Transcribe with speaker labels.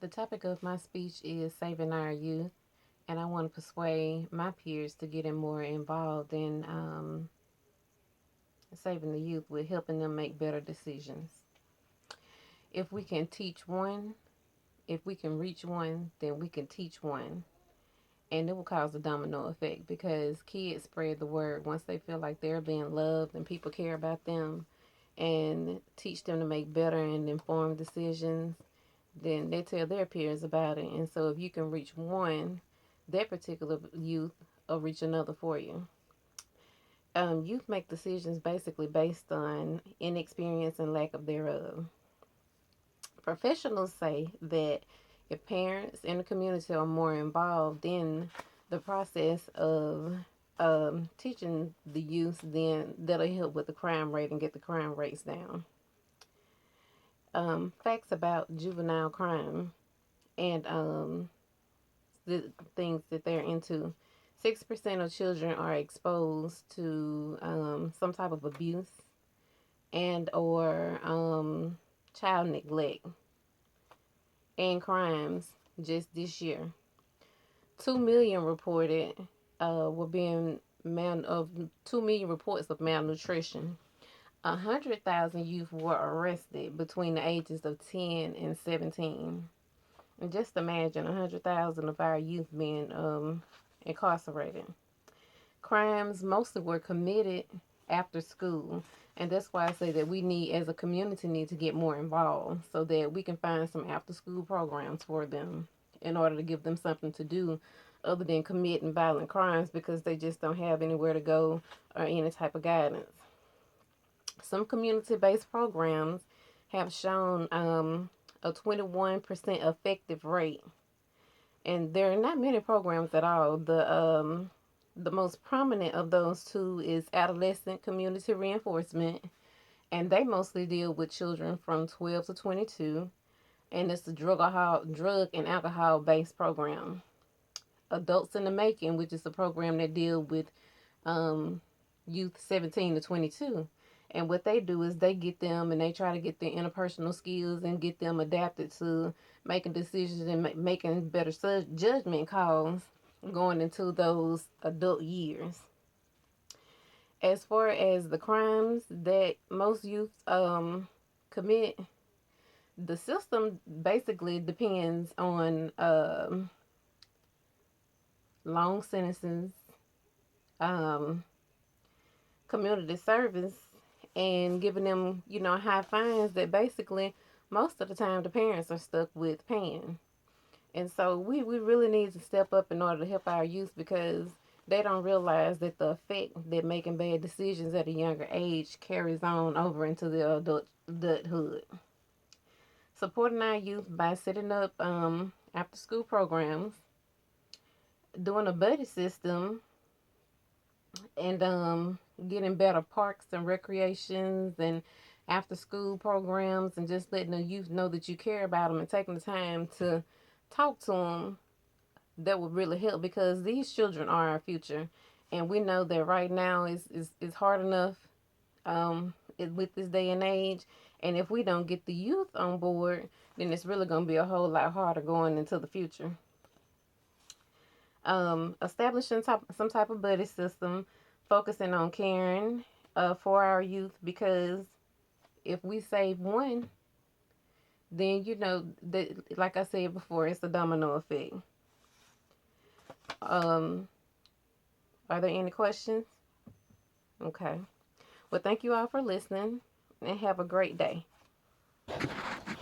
Speaker 1: The topic of my speech is saving our youth, and I want to persuade my peers to get more involved in saving the youth with helping them make better decisions. If we can teach one, if we can reach one, then we can teach one. And it will cause a domino effect because kids spread the word once they feel like they're being loved and people care about them and teach them to make better and informed decisions, then they tell their peers about it. And so if you can reach one, that particular youth will reach another for you. Youth make decisions basically based on inexperience and lack of thereof. Professionals say that if parents and the community are more involved in the process of teaching the youth, then that'll help with the crime rate and get the crime rates down. Facts about juvenile crime and the things that they're into. 6% of children are exposed to some type of abuse and or child neglect and crimes just this year. 2 million reported were being mal of 2 million reports of malnutrition. 100,000 youth were arrested between the ages of 10 and 17. And just imagine 100,000 of our youth being incarcerated. Crimes mostly were committed after school. And that's why I say that we need, as a community, need to get more involved so that we can find some after school programs for them in order to give them something to do other than committing violent crimes because they just don't have anywhere to go or any type of guidance. Some community based programs have shown a 21% effective rate, and there are not many programs at all. The most prominent of those two is adolescent community reinforcement, and they mostly deal with children from 12 to 22, and it's a drug and alcohol based program. Adults in the Making, which is a program that deal with um, youth 17 to 22. And what they do is they get them and they try to get their interpersonal skills and get them adapted to making decisions and making better judgment calls going into those adult years. As far as the crimes that most youth commit, the system basically depends on long sentences, um, community service, and giving them, high fines that basically most of the time the parents are stuck with paying. And so we really need to step up in order to help our youth because they don't realize that the effect that making bad decisions at a younger age carries on over into the adulthood. Supporting our youth by setting up after school programs, doing a buddy system, and getting better parks and recreations and after school programs and just letting the youth know that you care about them and taking the time to talk to them, that would really help because these children are our future, and we know that right now is hard enough with this day and age, and if we don't get the youth on board, then it's really going to be a whole lot harder going into the future. Establishing some type of buddy system, focusing on caring for our youth because if we save one, then that, like I said before, it's a domino effect. Um, are there any questions? Okay. Well, thank you all for listening and have a great day.